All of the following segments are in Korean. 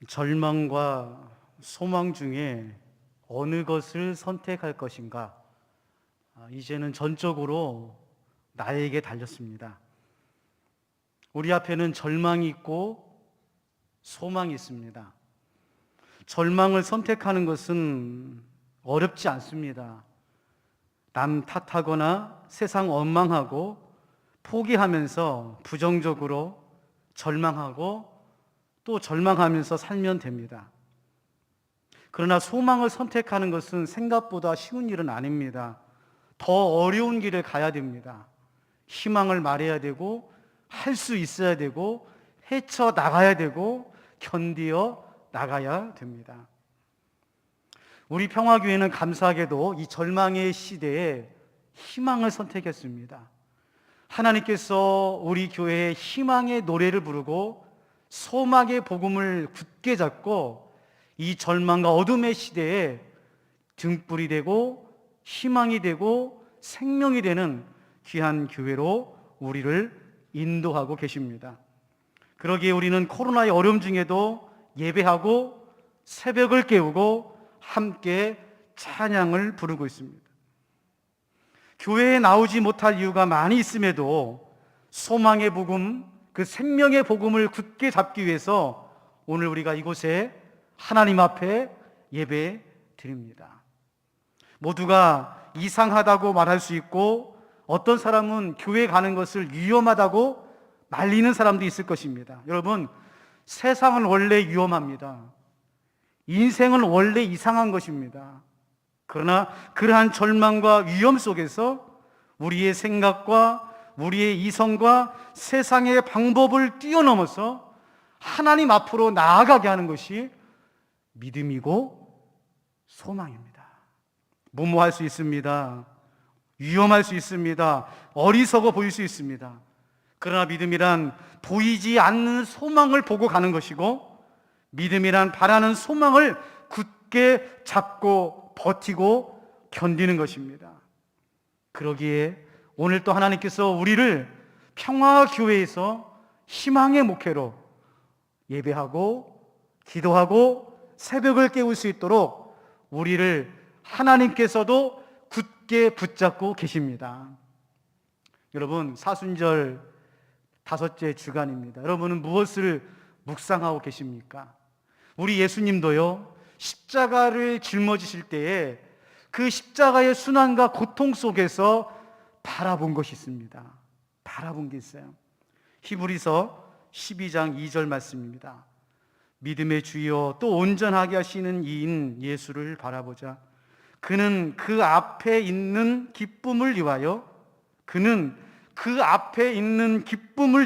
절망과 소망 중에 어느 것을 선택할 것인가? 이제는 전적으로 나에게 달렸습니다. 우리 앞에는 절망이 있고 소망이 있습니다. 절망을 선택하는 것은 어렵지 않습니다. 남 탓하거나 세상 원망하고 포기하면서 부정적으로 절망하고 또 절망하면서 살면 됩니다. 그러나 소망을 선택하는 것은 생각보다 쉬운 일은 아닙니다. 더 어려운 길을 가야 됩니다. 희망을 말해야 되고 할 수 있어야 되고 헤쳐나가야 되고 견디어 나가야 됩니다. 우리 평화교회는 감사하게도 이 절망의 시대에 희망을 선택했습니다. 하나님께서 우리 교회에 희망의 노래를 부르고 소망의 복음을 굳게 잡고 이 절망과 어둠의 시대에 등불이 되고 희망이 되고 생명이 되는 귀한 교회로 우리를 인도하고 계십니다. 그러기에 우리는 코로나의 어려움 중에도 예배하고 새벽을 깨우고 함께 찬양을 부르고 있습니다. 교회에 나오지 못할 이유가 많이 있음에도 소망의 복음, 그 생명의 복음을 굳게 잡기 위해서 오늘 우리가 이곳에 하나님 앞에 예배 드립니다. 모두가 이상하다고 말할 수 있고 어떤 사람은 교회 가는 것을 위험하다고 말리는 사람도 있을 것입니다. 여러분, 세상은 원래 위험합니다. 인생은 원래 이상한 것입니다. 그러나 그러한 절망과 위험 속에서 우리의 생각과 우리의 이성과 세상의 방법을 뛰어넘어서 하나님 앞으로 나아가게 하는 것이 믿음이고 소망입니다. 무모할 수 있습니다. 위험할 수 있습니다. 어리석어 보일 수 있습니다. 그러나 믿음이란 보이지 않는 소망을 보고 가는 것이고 믿음이란 바라는 소망을 굳게 잡고 버티고 견디는 것입니다. 그러기에 오늘 또 하나님께서 우리를 평화교회에서 희망의 목회로 예배하고 기도하고 새벽을 깨울 수 있도록 우리를 하나님께서도 굳게 붙잡고 계십니다. 여러분, 사순절 5째 주간입니다. 여러분은 무엇을 묵상하고 계십니까? 우리 예수님도요, 십자가를 짊어지실 때에 그 십자가의 순환과 고통 속에서 바라본 것이 있습니다. 바라본 게 있어요. 히브리서 12장 2절 말씀입니다. 믿음의 주여 또 온전하게 하시는 이인 예수를 바라보자. 그는 그 앞에 있는 기쁨을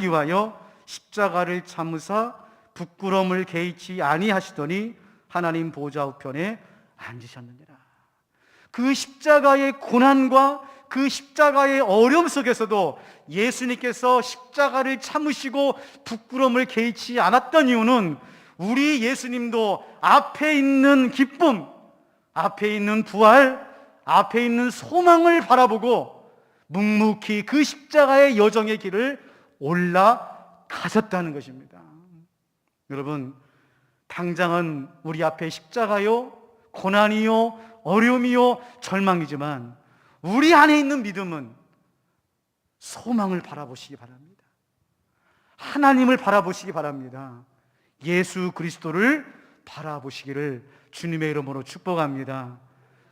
위하여 십자가를 참으사 부끄러움을 개의치 아니하시더니 하나님 보좌 우편에 앉으셨느니라. 그 십자가의 고난과 그 십자가의 어려움 속에서도 예수님께서 십자가를 참으시고 부끄러움을 개의치 않았던 이유는 우리 예수님도 앞에 있는 기쁨, 앞에 있는 부활, 앞에 있는 소망을 바라보고 묵묵히 그 십자가의 여정의 길을 올라가셨다는 것입니다. 여러분, 당장은 우리 앞에 십자가요, 고난이요, 어려움이요, 절망이지만 우리 안에 있는 믿음은 소망을 바라보시기 바랍니다. 하나님을 바라보시기 바랍니다. 예수 그리스도를 바라보시기를 주님의 이름으로 축복합니다.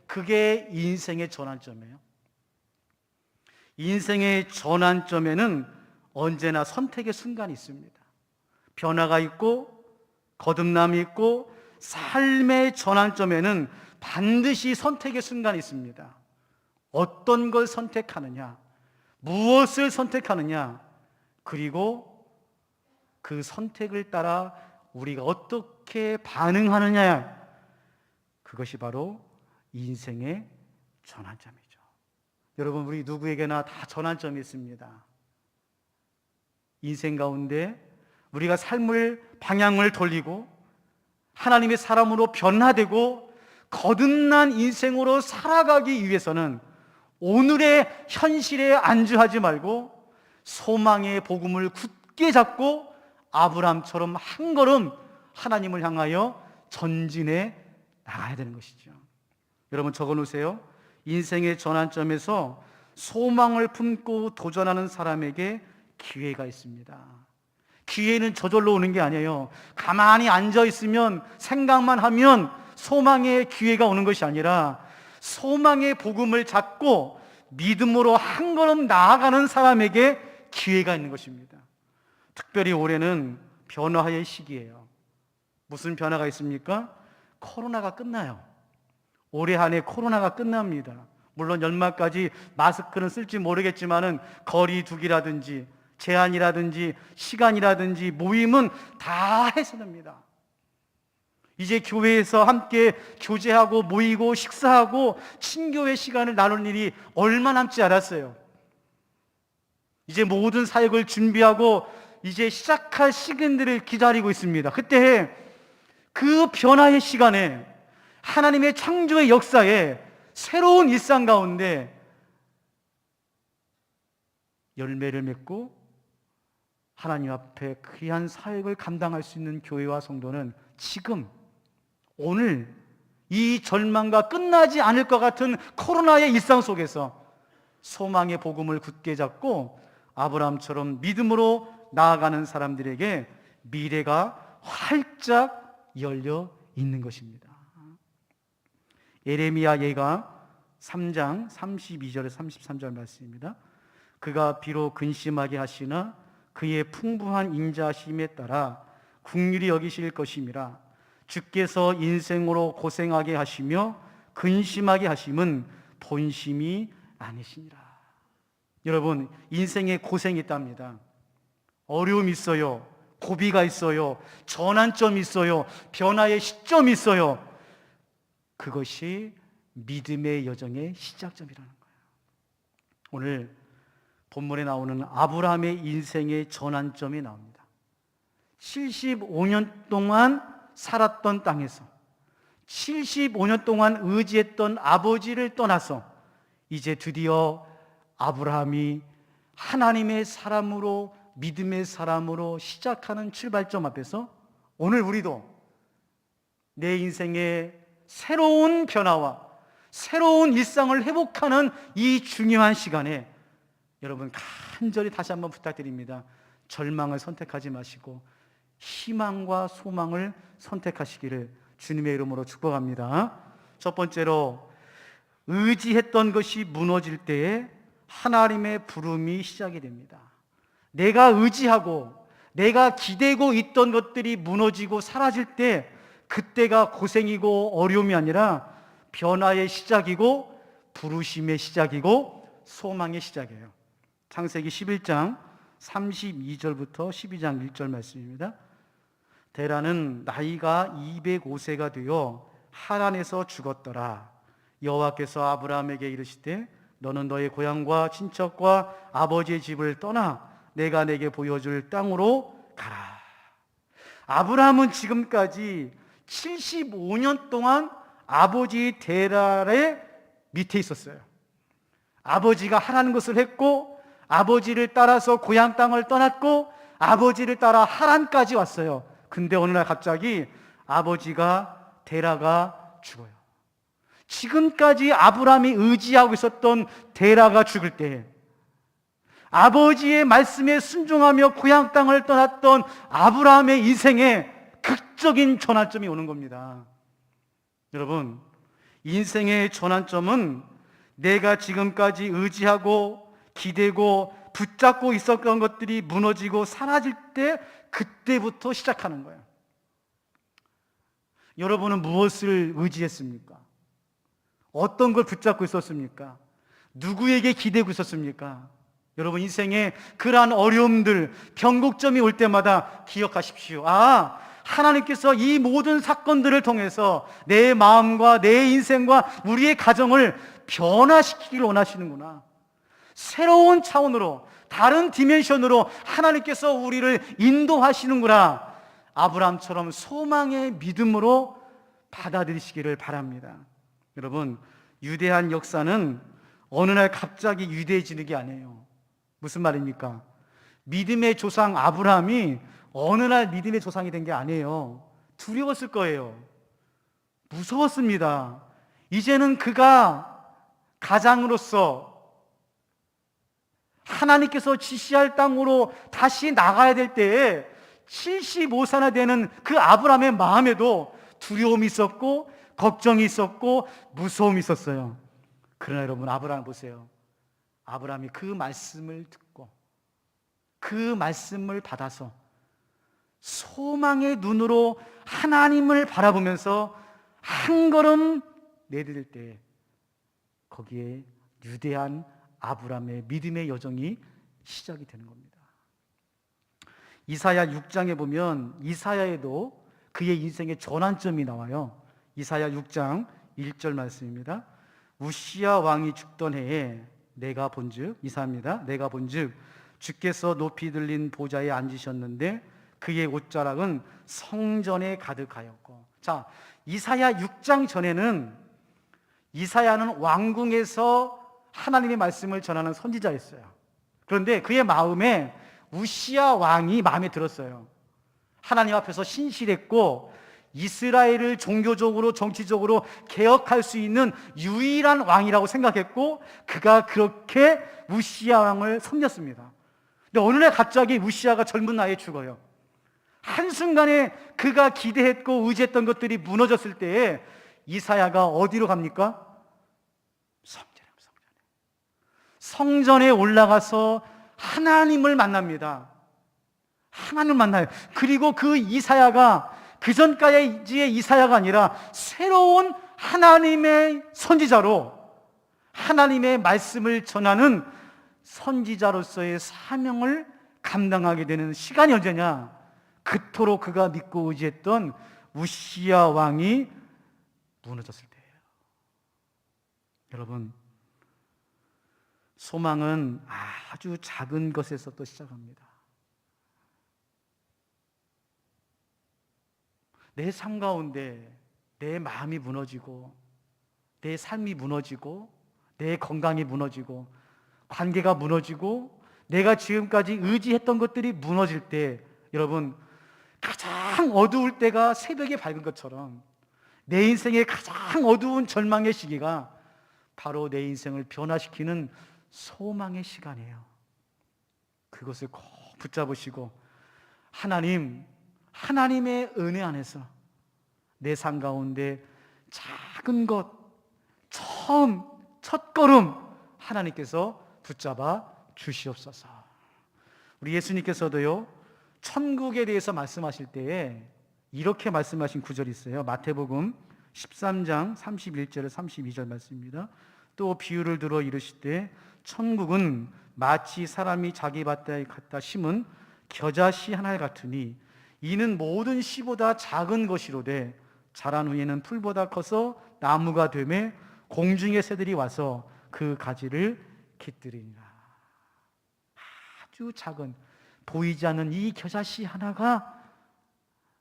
그게 인생의 전환점이에요. 인생의 전환점에는 언제나 선택의 순간이 있습니다. 변화가 있고 거듭남이 있고 삶의 전환점에는 반드시 선택의 순간이 있습니다. 어떤 걸 선택하느냐, 무엇을 선택하느냐, 그리고 그 선택을 따라 우리가 어떻게 반응하느냐, 그것이 바로 인생의 전환점이죠. 여러분, 우리 누구에게나 다 전환점이 있습니다. 인생 가운데 우리가 삶을 방향을 돌리고 하나님의 사람으로 변화되고 거듭난 인생으로 살아가기 위해서는 오늘의 현실에 안주하지 말고 소망의 복음을 굳게 잡고 아브라함처럼 한 걸음 하나님을 향하여 전진해 나가야 되는 것이죠. 여러분 적어 놓으세요. 인생의 전환점에서 소망을 품고 도전하는 사람에게 기회가 있습니다. 기회는 저절로 오는 게 아니에요. 가만히 앉아 있으면, 생각만 하면 소망의 기회가 오는 것이 아니라 소망의 복음을 잡고 믿음으로 한 걸음 나아가는 사람에게 기회가 있는 것입니다. 특별히 올해는 변화의 시기예요. 무슨 변화가 있습니까? 코로나가 끝나요. 올해 한 해 코로나가 끝납니다. 물론 연말까지 마스크는 쓸지 모르겠지만은 거리 두기라든지 제한이라든지 시간이라든지 모임은 다 해소됩니다. 이제 교회에서 함께 교제하고 모이고 식사하고 친교회 시간을 나눌 일이 얼마 남지 않았어요. 이제 모든 사역을 준비하고 이제 시작할 시간들을 기다리고 있습니다. 그때 그 변화의 시간에 하나님의 창조의 역사에 새로운 일상 가운데 열매를 맺고 하나님 앞에 귀한 사역을 감당할 수 있는 교회와 성도는 지금 오늘 이 절망과 끝나지 않을 것 같은 코로나의 일상 속에서 소망의 복음을 굳게 잡고 아브라함처럼 믿음으로 나아가는 사람들에게 미래가 활짝 열려 있는 것입니다. 예레미야 예가 3장 32절에 33절 말씀입니다. 그가 비록 근심하게 하시나 그의 풍부한 인자심에 따라 긍휼히 여기실 것임이라. 주께서 인생으로 고생하게 하시며 근심하게 하심은 본심이 아니시니라. 여러분, 인생에 고생이 있답니다. 어려움이 있어요. 고비가 있어요. 전환점이 있어요. 변화의 시점이 있어요. 그것이 믿음의 여정의 시작점이라는 거예요. 오늘 본문에 나오는 아브라함의 인생의 전환점이 나옵니다. 75년 동안 살았던 땅에서 75년 동안 의지했던 아버지를 떠나서 이제 드디어 아브라함이 하나님의 사람으로, 믿음의 사람으로 시작하는 출발점 앞에서 오늘 우리도 내 인생의 새로운 변화와 새로운 일상을 회복하는 이 중요한 시간에 여러분 간절히 다시 한번 부탁드립니다. 절망을 선택하지 마시고 희망과 소망을 선택하시기를 주님의 이름으로 축복합니다. 첫 번째로, 의지했던 것이 무너질 때에 하나님의 부름이 시작이 됩니다. 내가 의지하고 내가 기대고 있던 것들이 무너지고 사라질 때 그때가 고생이고 어려움이 아니라 변화의 시작이고 부르심의 시작이고 소망의 시작이에요. 창세기 11장 32절부터 12장 1절 말씀입니다. 데라는 나이가 205세가 되어 하란에서 죽었더라. 여호와께서 아브라함에게 이르시되 너는 너의 고향과 친척과 아버지의 집을 떠나 내가 내게 보여줄 땅으로 가라. 아브라함은 지금까지 75년 동안 아버지 데라의 밑에 있었어요. 아버지가 하라는 것을 했고 아버지를 따라서 고향 땅을 떠났고 아버지를 따라 하란까지 왔어요. 근데 어느 날 갑자기 아버지가 데라가 죽어요. 지금까지 아브라함이 의지하고 있었던 데라가 죽을 때 아버지의 말씀에 순종하며 고향 땅을 떠났던 아브라함의 인생에 극적인 전환점이 오는 겁니다. 여러분, 인생의 전환점은 내가 지금까지 의지하고 기대고 붙잡고 있었던 것들이 무너지고 사라질 때 그때부터 시작하는 거예요. 여러분은 무엇을 의지했습니까? 어떤 걸 붙잡고 있었습니까? 누구에게 기대고 있었습니까? 여러분 인생에 그러한 어려움들, 변곡점이 올 때마다 기억하십시오. 하나님께서 이 모든 사건들을 통해서 내 마음과 내 인생과 우리의 가정을 변화시키기를 원하시는구나. 새로운 차원으로, 다른 디멘션으로 하나님께서 우리를 인도하시는구나. 아브라함처럼 소망의 믿음으로 받아들이시기를 바랍니다. 여러분, 유대한 역사는 어느 날 갑자기 유대해지는 게 아니에요. 무슨 말입니까? 믿음의 조상 아브라함이 어느 날 믿음의 조상이 된 게 아니에요. 두려웠을 거예요. 무서웠습니다. 이제는 그가 가장으로서 하나님께서 지시할 땅으로 다시 나가야 될 때에 75세나 되는 그 아브라함의 마음에도 두려움이 있었고 걱정이 있었고 무서움이 있었어요. 그러나 여러분, 아브라함 보세요. 아브라함이 그 말씀을 듣고 그 말씀을 받아서 소망의 눈으로 하나님을 바라보면서 한 걸음 내디딜 때 거기에 유대한 아브라함의 믿음의 여정이 시작이 되는 겁니다. 이사야 6장에 보면 이사야에도 그의 인생의 전환점이 나와요. 이사야 6장 1절 말씀입니다. 우시야 왕이 죽던 해에 내가 본즉, 이사입니다. 내가 본즉 주께서 높이 들린 보좌에 앉으셨는데 그의 옷자락은 성전에 가득하였고. 자, 이사야 6장 전에는 이사야는 왕궁에서 하나님의 말씀을 전하는 선지자였어요. 그런데 그의 마음에 우시야 왕이 마음에 들었어요. 하나님 앞에서 신실했고 이스라엘을 종교적으로 정치적으로 개혁할 수 있는 유일한 왕이라고 생각했고 그가 그렇게 우시야 왕을 섬겼습니다. 근데 어느 날 갑자기 우시야가 젊은 나이에 죽어요. 한순간에 그가 기대했고 의지했던 것들이 무너졌을 때에 이사야가 어디로 갑니까? 성전에 올라가서 하나님을 만납니다. 하나님을 만나요. 그리고 그 이사야가 그 전까지의 이사야가 아니라 새로운 하나님의 선지자로 하나님의 말씀을 전하는 선지자로서의 사명을 감당하게 되는 시간이 언제냐? 그토록 그가 믿고 의지했던 우시야 왕이 무너졌을 때예요. 여러분, 소망은 아주 작은 것에서 또 시작합니다. 내 삶 가운데 내 마음이 무너지고 내 삶이 무너지고 내 건강이 무너지고 관계가 무너지고 내가 지금까지 의지했던 것들이 무너질 때, 여러분, 가장 어두울 때가 새벽이 밝은 것처럼 내 인생의 가장 어두운 절망의 시기가 바로 내 인생을 변화시키는 소망의 시간이에요. 그것을 꼭 붙잡으시고 하나님의 은혜 안에서 내 삶 가운데 작은 것, 첫 걸음 하나님께서 붙잡아 주시옵소서. 우리 예수님께서도요, 천국에 대해서 말씀하실 때에 이렇게 말씀하신 구절이 있어요. 마태복음 13장 31절에 32절 말씀입니다. 또 비유를 들어 이르시되 천국은 마치 사람이 자기 밭에 갖다 심은 겨자씨 하나 같으니 이는 모든 씨보다 작은 것이로되 자란 후에는 풀보다 커서 나무가 되매 공중의 새들이 와서 그 가지를 깃들이니라. 아주 작은, 보이지 않는 이 겨자씨 하나가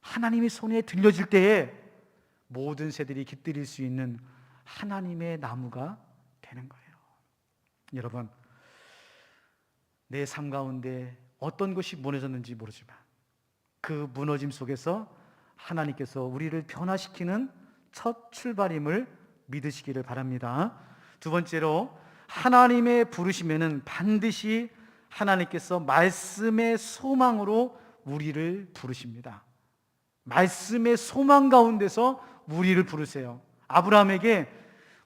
하나님의 손에 들려질 때에 모든 새들이 깃들일 수 있는 하나님의 나무가 되는 거예요. 여러분, 내 삶 가운데 어떤 것이 무너졌는지 모르지만 그 무너짐 속에서 하나님께서 우리를 변화시키는 첫 출발임을 믿으시기를 바랍니다. 두 번째로, 하나님의 부르심에는 반드시 하나님께서 말씀의 소망으로 우리를 부르십니다. 말씀의 소망 가운데서 우리를 부르세요. 아브라함에게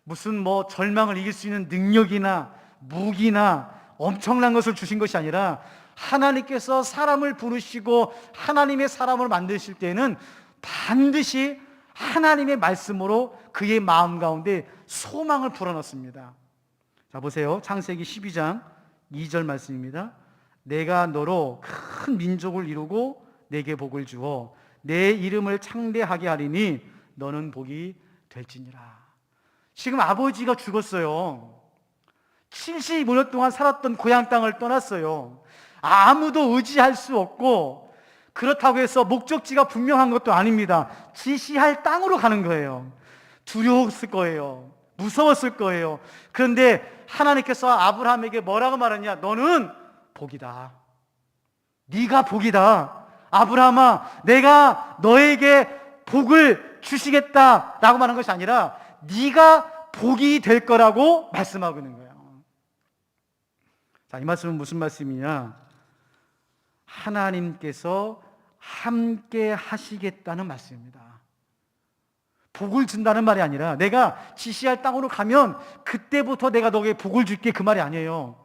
무슨 절망을 이길 수 있는 능력이나 무기나 엄청난 것을 주신 것이 아니라 하나님께서 사람을 부르시고 하나님의 사람을 만드실 때는 반드시 하나님의 말씀으로 그의 마음 가운데 소망을 불어넣습니다. 자, 보세요. 창세기 12장 2절 말씀입니다. 내가 너로 큰 민족을 이루고 내게 복을 주어 내 이름을 창대하게 하리니 너는 복이 될지니라. 지금 아버지가 죽었어요. 75년 동안 살았던 고향 땅을 떠났어요. 아무도 의지할 수 없고, 그렇다고 해서 목적지가 분명한 것도 아닙니다. 지시할 땅으로 가는 거예요. 두려웠을 거예요. 무서웠을 거예요. 그런데 하나님께서 아브라함에게 뭐라고 말하냐? 너는 복이다. 네가 복이다. 아브라함아, 내가 너에게 복을 주시겠다라고 말하는 것이 아니라 네가 복이 될 거라고 말씀하고 있는 거예요. 자, 이 말씀은 무슨 말씀이냐? 하나님께서 함께 하시겠다는 말씀입니다. 복을 준다는 말이 아니라 내가 지시할 땅으로 가면 그때부터 내가 너에게 복을 줄게, 그 말이 아니에요.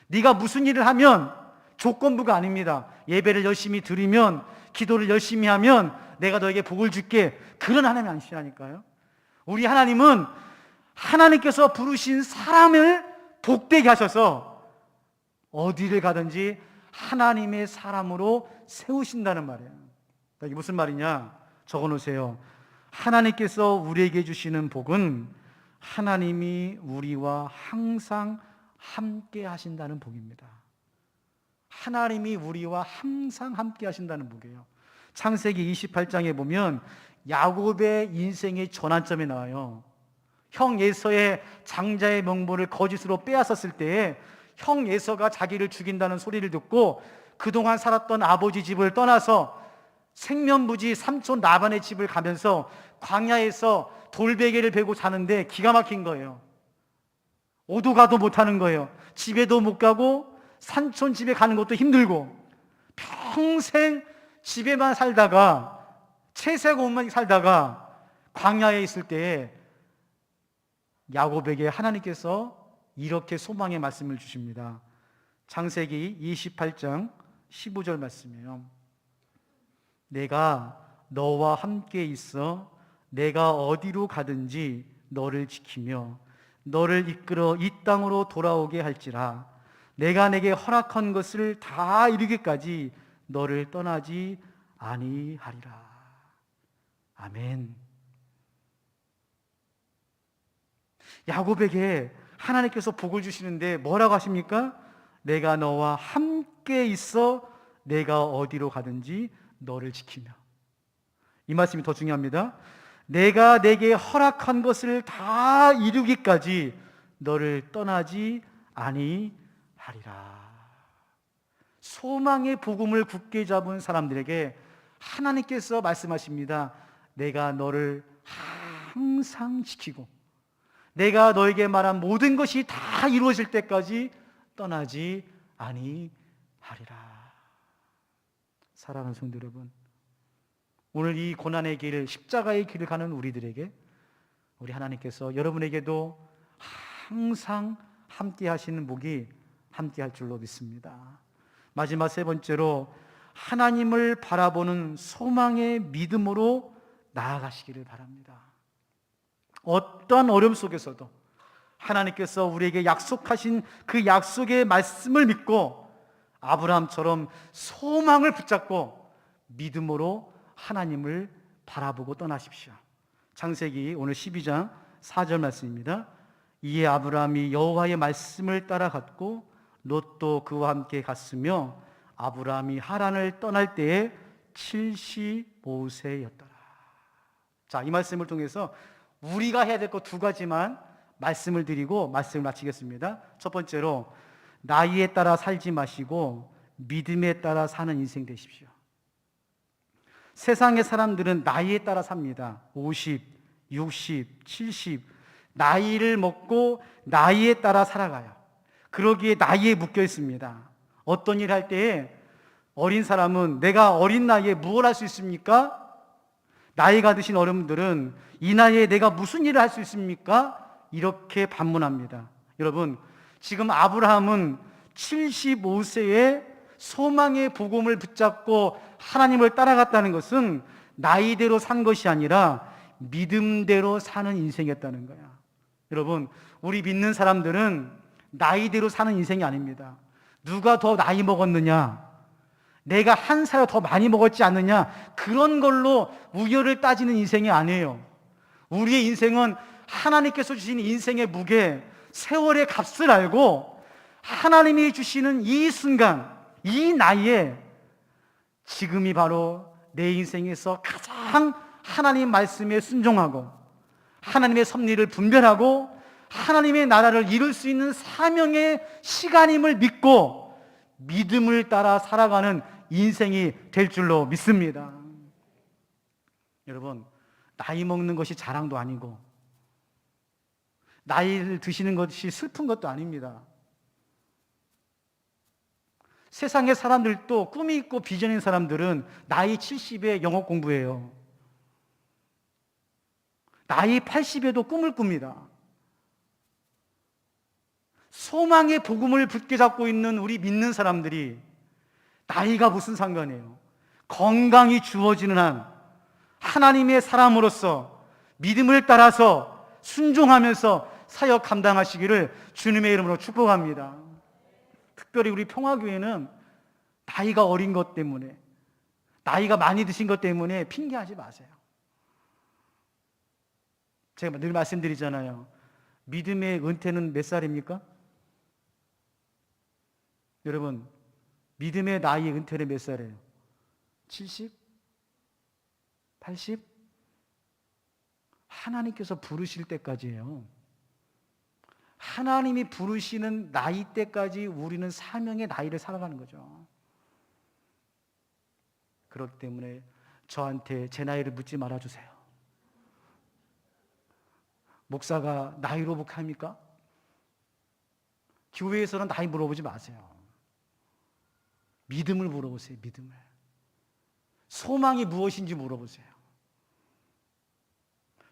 네가 무슨 일을 하면 조건부가 아닙니다. 예배를 열심히 드리면, 기도를 열심히 하면 내가 너에게 복을 줄게, 그런 하나님이 아니시라니까요. 우리 하나님은 하나님께서 부르신 사람을 복되게 하셔서 어디를 가든지 하나님의 사람으로 세우신다는 말이에요. 이게 무슨 말이냐? 적어놓으세요. 하나님께서 우리에게 주시는 복은 하나님이 우리와 항상 함께 하신다는 복입니다. 하나님이 우리와 항상 함께 하신다는 복이에요. 창세기 28장에 보면 야곱의 인생의 전환점이 나와요. 형 에서의 장자의 명분을 거짓으로 빼앗았을 때에 형 에서가 자기를 죽인다는 소리를 듣고 그동안 살았던 아버지 집을 떠나서 생면부지 삼촌 라반의 집을 가면서 광야에서 돌베개를 베고 자는데 기가 막힌 거예요. 오도 가도 못하는 거예요. 집에도 못 가고 삼촌 집에 가는 것도 힘들고 평생 집에만 살다가 채색 옷만 살다가 광야에 있을 때에 야곱에게 하나님께서 이렇게 소망의 말씀을 주십니다. 창세기 28장 15절 말씀이에요. 내가 너와 함께 있어 내가 어디로 가든지 너를 지키며 너를 이끌어 이 땅으로 돌아오게 할지라. 내가 내게 허락한 것을 다 이루기까지 너를 떠나지 아니하리라. 아멘. 야곱에게 하나님께서 복을 주시는데 뭐라고 하십니까? 내가 너와 함께 있어 내가 어디로 가든지 너를 지키며. 이 말씀이 더 중요합니다. 내가 내게 허락한 것을 다 이루기까지 너를 떠나지 아니하리라. 소망의 복음을 굳게 잡은 사람들에게 하나님께서 말씀하십니다. 내가 너를 항상 지키고 내가 너에게 말한 모든 것이 다 이루어질 때까지 떠나지 아니하리라. 사랑하는 성도 여러분, 오늘 이 고난의 길, 십자가의 길을 가는 우리들에게 우리 하나님께서 여러분에게도 항상 함께 하시는 복이 함께 할 줄로 믿습니다. 마지막 세 번째로 하나님을 바라보는 소망의 믿음으로 나아가시기를 바랍니다. 어떤 어려움 속에서도 하나님께서 우리에게 약속하신 그 약속의 말씀을 믿고 아브라함처럼 소망을 붙잡고 믿음으로 하나님을 바라보고 떠나십시오. 창세기 오늘 12장 4절 말씀입니다. 이에 아브라함이 여호와의 말씀을 따라갔고 롯도 그와 함께 갔으며 아브라함이 하란을 떠날 때에 75세였더라. 자, 이 말씀을 통해서 우리가 해야 될 것 두 가지만 말씀을 드리고 말씀을 마치겠습니다. 첫 번째로 나이에 따라 살지 마시고 믿음에 따라 사는 인생 되십시오. 세상의 사람들은 나이에 따라 삽니다. 50, 60, 70 나이를 먹고 나이에 따라 살아가요. 그러기에 나이에 묶여 있습니다. 어떤 일 할 때에 어린 사람은 내가 어린 나이에 무엇을 할 수 있습니까? 나이가 드신 어른들은 이 나이에 내가 무슨 일을 할 수 있습니까? 이렇게 반문합니다. 여러분, 지금 아브라함은 75세에 소망의 복음을 붙잡고 하나님을 따라갔다는 것은 나이대로 산 것이 아니라 믿음대로 사는 인생이었다는 거야. 여러분, 우리 믿는 사람들은 나이대로 사는 인생이 아닙니다. 누가 더 나이 먹었느냐, 내가 한 살 더 많이 먹었지 않느냐, 그런 걸로 우열을 따지는 인생이 아니에요. 우리의 인생은 하나님께서 주신 인생의 무게, 세월의 값을 알고 하나님이 주시는 이 순간, 이 나이에 지금이 바로 내 인생에서 가장 하나님 말씀에 순종하고 하나님의 섭리를 분별하고 하나님의 나라를 이룰 수 있는 사명의 시간임을 믿고 믿음을 따라 살아가는 인생이 될 줄로 믿습니다. 여러분, 나이 먹는 것이 자랑도 아니고 나이를 드시는 것이 슬픈 것도 아닙니다. 세상의 사람들도 꿈이 있고 비전인 사람들은 나이 70에 영어 공부해요. 나이 80에도 꿈을 꿉니다. 소망의 복음을 붙게 잡고 있는 우리 믿는 사람들이 나이가 무슨 상관이에요? 건강이 주어지는 한 하나님의 사람으로서 믿음을 따라서 순종하면서 사역 감당하시기를 주님의 이름으로 축복합니다. 특별히 우리 평화교회는 나이가 어린 것 때문에, 나이가 많이 드신 것 때문에 핑계하지 마세요. 제가 늘 말씀드리잖아요. 믿음의 은퇴는 몇 살입니까? 여러분, 믿음의 나이의 은퇴는 몇 살이에요? 70? 80? 하나님께서 부르실 때까지예요. 하나님이 부르시는 나이 때까지 우리는 사명의 나이를 살아가는 거죠. 그렇기 때문에 저한테 제 나이를 묻지 말아주세요. 목사가 나이로 복합니까? 교회에서는 나이 물어보지 마세요. 믿음을 물어보세요. 믿음을. 소망이 무엇인지 물어보세요.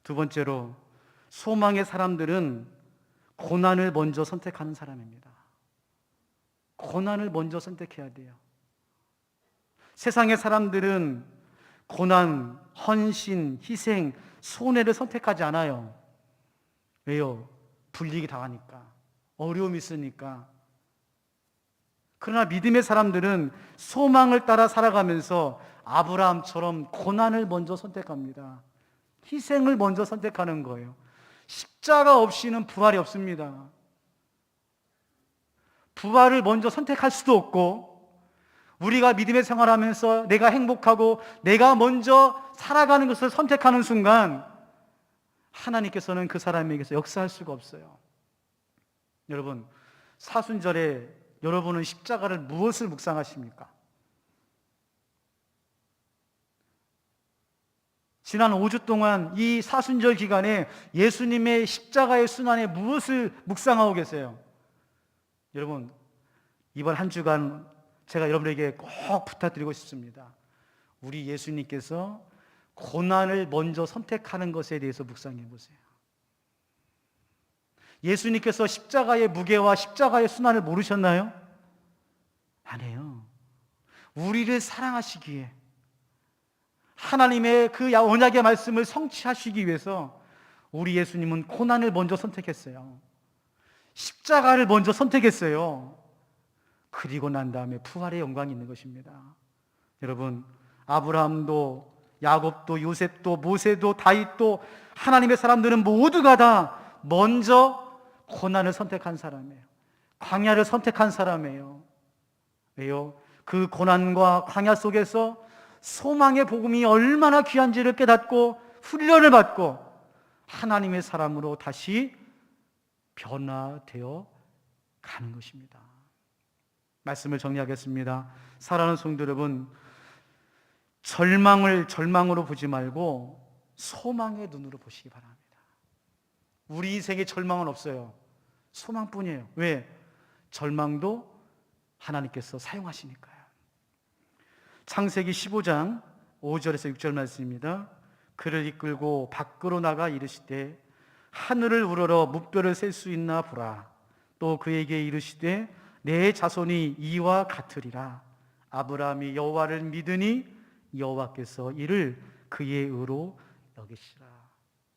두 번째로, 소망의 사람들은 고난을 먼저 선택하는 사람입니다. 고난을 먼저 선택해야 돼요. 세상의 사람들은 고난, 헌신, 희생, 손해를 선택하지 않아요. 왜요? 불리기 당하니까, 어려움이 있으니까. 그러나 믿음의 사람들은 소망을 따라 살아가면서 아브라함처럼 고난을 먼저 선택합니다. 희생을 먼저 선택하는 거예요. 십자가 없이는 부활이 없습니다. 부활을 먼저 선택할 수도 없고, 우리가 믿음의 생활하면서 내가 행복하고 내가 먼저 살아가는 것을 선택하는 순간 하나님께서는 그 사람에게서 역사할 수가 없어요. 여러분, 사순절에 여러분은 십자가를 무엇을 묵상하십니까? 지난 5주 동안 이 사순절 기간에 예수님의 십자가의 순환에 무엇을 묵상하고 계세요? 여러분, 이번 한 주간 제가 여러분에게 꼭 부탁드리고 싶습니다. 우리 예수님께서 고난을 먼저 선택하는 것에 대해서 묵상해 보세요. 예수님께서 십자가의 무게와 십자가의 순환을 모르셨나요? 아니에요. 우리를 사랑하시기에, 하나님의 그 언약의 말씀을 성취하시기 위해서 우리 예수님은 고난을 먼저 선택했어요. 십자가를 먼저 선택했어요. 그리고 난 다음에 부활의 영광이 있는 것입니다. 여러분, 아브라함도 야곱도 요셉도 모세도 다윗도 하나님의 사람들은 모두가 다 먼저 고난을 선택한 사람이에요. 광야를 선택한 사람이에요. 왜요? 그 고난과 광야 속에서 소망의 복음이 얼마나 귀한지를 깨닫고 훈련을 받고 하나님의 사람으로 다시 변화되어 가는 것입니다. 말씀을 정리하겠습니다. 사랑하는 성도 여러분, 절망을 절망으로 보지 말고 소망의 눈으로 보시기 바랍니다. 우리 인생에 절망은 없어요. 소망뿐이에요. 왜? 절망도 하나님께서 사용하시니까요. 창세기 15장 5절에서 6절 말씀입니다. 그를 이끌고 밖으로 나가 이르시되 하늘을 우러러 무뼈를 셀 수 있나 보라. 또 그에게 이르시되 내 자손이 이와 같으리라. 아브라함이 여호와를 믿으니 여호와께서 이를 그의 의로 여기시라.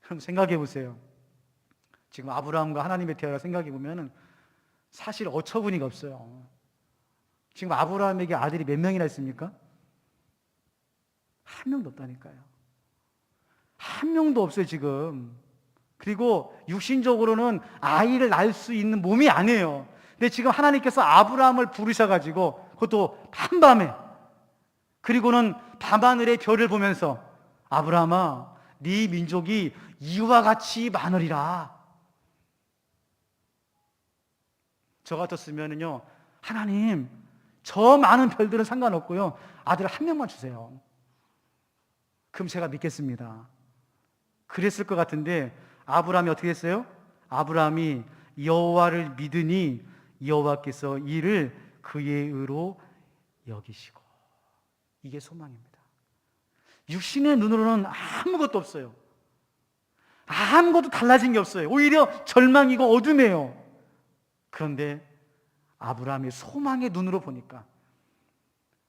그럼 생각해 보세요. 지금 아브라함과 하나님의 대화를 생각해 보면 사실 어처구니가 없어요. 지금 아브라함에게 아들이 몇 명이나 있습니까? 한 명도 없다니까요. 한 명도 없어요 지금. 그리고 육신적으로는 아이를 낳을 수 있는 몸이 아니에요. 근데 지금 하나님께서 아브라함을 부르셔가지고, 그것도 한밤에, 그리고는 밤하늘의 별을 보면서 아브라함아, 네 민족이 이와 같이 많으리라. 저 같았으면은요, 하나님, 저 많은 별들은 상관없고요, 아들 한 명만 주세요. 그럼 제가 믿겠습니다. 그랬을 것 같은데 아브라함이 어떻게 했어요? 아브라함이 여호와를 믿으니 여호와께서 이를 그의 의로 여기시고. 이게 소망입니다. 육신의 눈으로는 아무것도 없어요. 아무것도 달라진 게 없어요. 오히려 절망이고 어둠이에요. 그런데 아브라함이 소망의 눈으로 보니까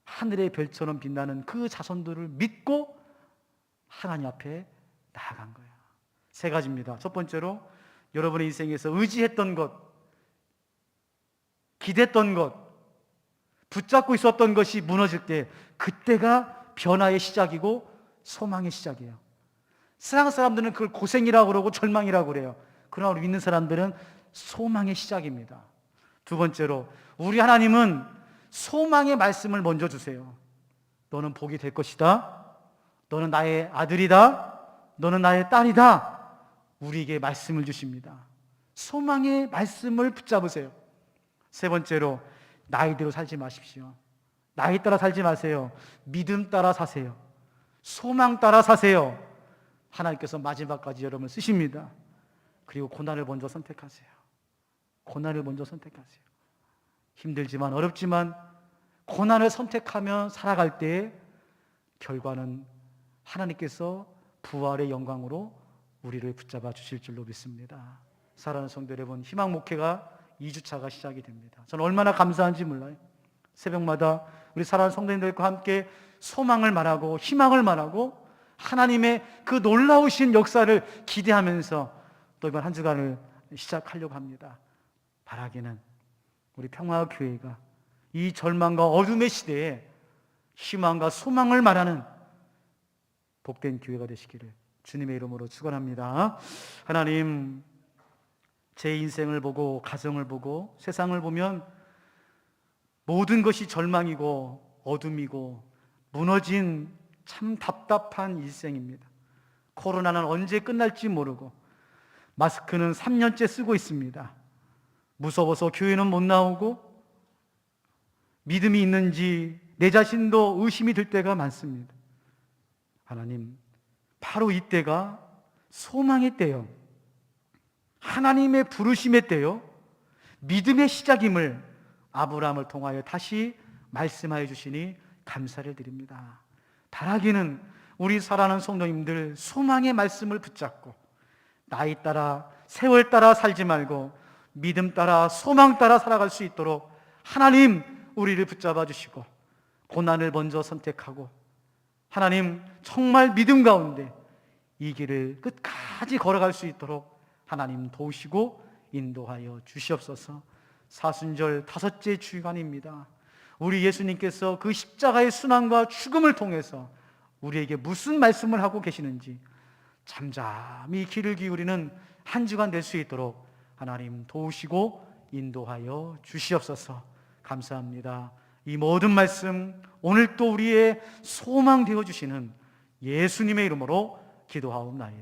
하늘의 별처럼 빛나는 그 자손들을 믿고 하나님 앞에 나아간 거예요. 세 가지입니다. 첫 번째로, 여러분의 인생에서 의지했던 것, 기댔던 것, 붙잡고 있었던 것이 무너질 때, 그때가 변화의 시작이고 소망의 시작이에요. 세상 사람들은 그걸 고생이라고 그러고 절망이라고 그래요. 그러나 우리 믿는 사람들은 소망의 시작입니다. 두 번째로, 우리 하나님은 소망의 말씀을 먼저 주세요. 너는 복이 될 것이다. 너는 나의 아들이다. 너는 나의 딸이다. 우리에게 말씀을 주십니다. 소망의 말씀을 붙잡으세요. 세 번째로, 나이대로 살지 마십시오. 나이 따라 살지 마세요. 믿음 따라 사세요. 소망 따라 사세요. 하나님께서 마지막까지 여러분을 쓰십니다. 그리고 고난을 먼저 선택하세요. 고난을 먼저 선택하세요. 힘들지만 어렵지만 고난을 선택하며 살아갈 때 결과는 하나님께서 부활의 영광으로 우리를 붙잡아 주실 줄로 믿습니다. 사랑하는 성도 여러분, 희망 목회가 2주차가 시작이 됩니다. 저는 얼마나 감사한지 몰라요. 새벽마다 우리 사랑하는 성도님들과 함께 소망을 말하고 희망을 말하고 하나님의 그 놀라우신 역사를 기대하면서 또 이번 한 주간을 시작하려고 합니다. 바라기는 우리 평화교회가 이 절망과 어둠의 시대에 희망과 소망을 말하는 복된 교회가 되시기를 주님의 이름으로 축원합니다. 하나님, 제 인생을 보고 가정을 보고 세상을 보면 모든 것이 절망이고 어둠이고 무너진 참 답답한 일생입니다. 코로나는 언제 끝날지 모르고 마스크는 3년째 쓰고 있습니다. 무서워서 교회는 못 나오고 믿음이 있는지 내 자신도 의심이 들 때가 많습니다. 하나님, 바로 이때가 소망의 때요, 하나님의 부르심의 때요, 믿음의 시작임을 아브라함을 통하여 다시 말씀하여 주시니 감사를 드립니다. 바라기는 우리 사랑하는 성도님들 소망의 말씀을 붙잡고 나이 따라 세월 따라 살지 말고 믿음 따라 소망 따라 살아갈 수 있도록 하나님 우리를 붙잡아 주시고 고난을 먼저 선택하고 하나님 정말 믿음 가운데 이 길을 끝까지 걸어갈 수 있도록 하나님 도우시고 인도하여 주시옵소서. 사순절 5째 주간입니다. 우리 예수님께서 그 십자가의 순환과 죽음을 통해서 우리에게 무슨 말씀을 하고 계시는지 잠잠히 귀를 기울이는 한 주간 될 수 있도록 하나님 도우시고 인도하여 주시옵소서. 감사합니다. 이 모든 말씀 오늘 또 우리의 소망 되어 주시는 예수님의 이름으로 기도하옵나이다.